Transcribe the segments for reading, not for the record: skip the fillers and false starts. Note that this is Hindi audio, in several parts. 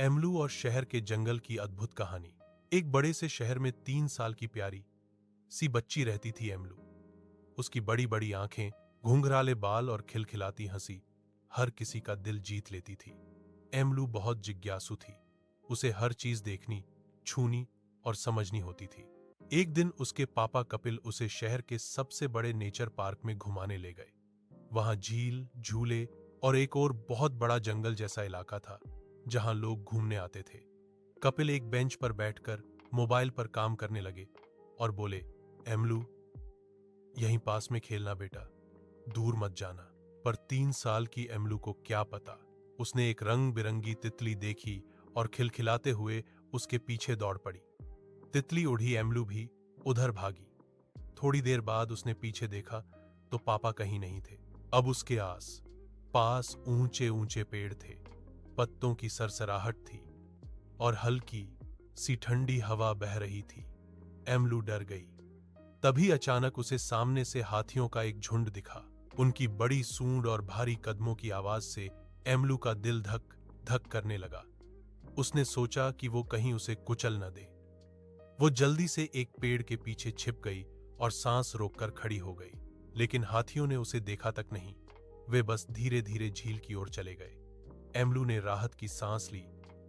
एमलू और शहर के जंगल की अद्भुत कहानी। एक बड़े से शहर में 3 साल की प्यारी सी बच्ची रहती थी एमलू। उसकी बड़ी बड़ी आंखें, घुंघराले बाल और खिलखिलाती हंसी हर किसी का दिल जीत लेती थी। एमलू बहुत जिज्ञासु थी। उसे हर चीज देखनी, छूनी और समझनी होती थी। एक दिन उसके पापा कपिल उसे शहर के सबसे बड़े नेचर पार्क में घुमाने ले गए। वहां झील, झूले और एक और बहुत बड़ा जंगल जैसा इलाका था जहां लोग घूमने आते थे। कपिल एक बेंच पर बैठकर मोबाइल पर काम करने लगे और बोले, एमलू, यहीं पास में खेलना बेटा, दूर मत जाना। पर 3 साल की एमलू को क्या पता, उसने एक रंग बिरंगी तितली देखी और खिलखिलाते हुए उसके पीछे दौड़ पड़ी। तितली उड़ी, एमलू भी उधर भागी। थोड़ी देर बाद उसने पीछे देखा तो पापा कहीं नहीं थे। अब उसके आस पास ऊंचे ऊंचे पेड़ थे, पत्तों की सरसराहट थी और हल्की सी ठंडी हवा बह रही थी। एमलू डर गई। तभी अचानक उसे सामने से हाथियों का एक झुंड दिखा। उनकी बड़ी सूंड और भारी कदमों की आवाज से एमलू का दिल धक धक करने लगा। उसने सोचा कि वो कहीं उसे कुचल न दे। वो जल्दी से एक पेड़ के पीछे छिप गई और सांस रोककर खड़ी हो गई। लेकिन हाथियों ने उसे देखा तक नहीं। वे बस धीरे धीरे झील की ओर चले गए। एमलू ने राहत की सांस ली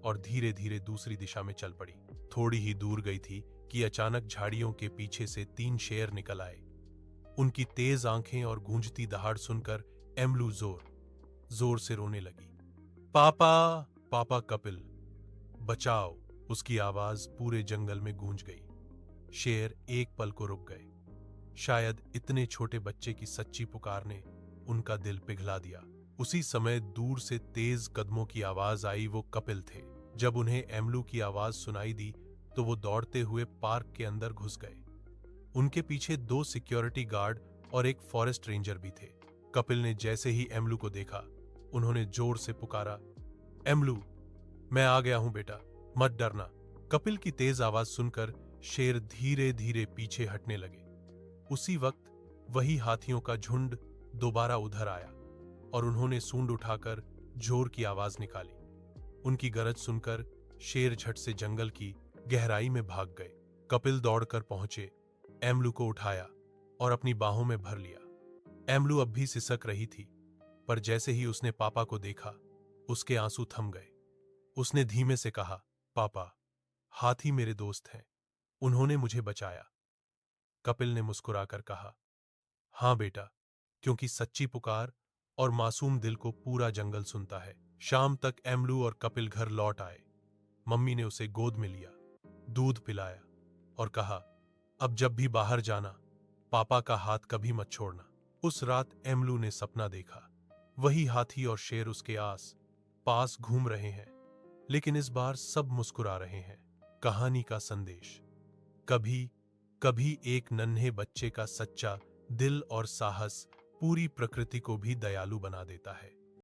और धीरे धीरे दूसरी दिशा में चल पड़ी। थोड़ी ही दूर गई थी कि अचानक झाड़ियों के पीछे से 3 शेर निकल आए। उनकी तेज आंखें और गूंजती दहाड़ सुनकर एमलू जोर जोर से रोने लगी। पापा, पापा कपिल, बचाओ! उसकी आवाज पूरे जंगल में गूंज गई। शेर एक पल को रुक गए। शायद इतने छोटे बच्चे की सच्ची पुकार ने उनका दिल पिघला दिया। उसी समय दूर से तेज कदमों की आवाज आई। वो कपिल थे। जब उन्हें एमलू की आवाज सुनाई दी तो वो दौड़ते हुए पार्क के अंदर घुस गए। उनके पीछे 2 सिक्योरिटी गार्ड और एक फॉरेस्ट रेंजर भी थे। कपिल ने जैसे ही एमलू को देखा, उन्होंने जोर से पुकारा, एमलू, मैं आ गया हूं बेटा, मत डरना। कपिल की तेज आवाज सुनकर शेर धीरे धीरे पीछे हटने लगे। उसी वक्त वही हाथियों का झुंड दोबारा उधर आया और उन्होंने सूंड उठाकर जोर की आवाज निकाली। उनकी गरज सुनकर शेर झट से जंगल की गहराई में भाग गए। कपिल दौड़कर पहुंचे, एमलू को उठाया और अपनी बाहों में भर लिया। एमलू अब भी सिसक रही थी, पर जैसे ही उसने पापा को देखा, उसके आंसू थम गए। उसने धीमे से कहा, पापा, हाथी मेरे दोस्त हैं, उन्होंने मुझे बचाया। कपिल ने मुस्कुराकर कहा, हां बेटा, क्योंकि सच्ची पुकार और मासूम दिल को पूरा जंगल सुनता है। शाम तक एमलू और कपिल घर लौट आए। मम्मी ने उसे गोद में लिया, दूध पिलाया और कहा, अब जब भी बाहर जाना, पापा का हाथ कभी मत छोड़ना। उस रात एमलू ने सपना देखा। वही हाथी और शेर उसके आस पास घूम रहे हैं, लेकिन इस बार सब मुस्कुरा रहे हैं। कहानी का संदेश, कभी कभी एक नन्हे बच्चे का सच्चा दिल और साहस पूरी प्रकृति को भी दयालु बना देता है।